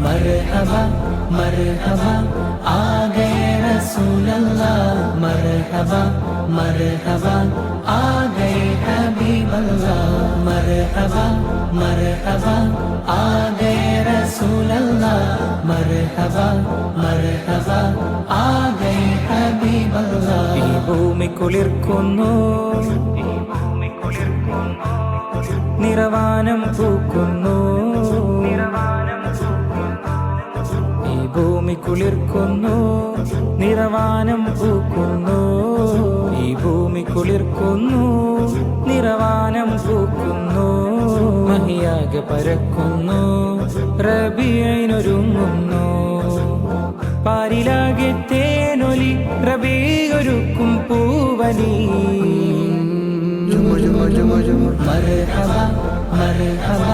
मरहबा मरहबा आ गए रसूल अल्लाह, मरहबा मरहबा आ गए हबीब अल्लाह, मरहबा मरहबा आ गए रसूल अल्लाह, मरहबा मरहबा आ गए हबीब अल्लाह. ഈ ഭൂമി കുളിർക്കുന്നു, നിറവാനം പൂക്കുന്നു, ഈ ഭൂമി കുളിർക്കുന്നു, നിറവാനം പൂക്കുന്നു, ഈ ഭൂമി കുളിർക്കുന്നു, നിറവാനം പൂക്കുന്നു, മഹിയാകെ പരക്കുന്നു, റബീഇനൊരുങ്ങുന്നു, പാരിലാകെ തേനൊലി, റബീഒരുക്കും പൂവലി. മർഹബ മർഹബ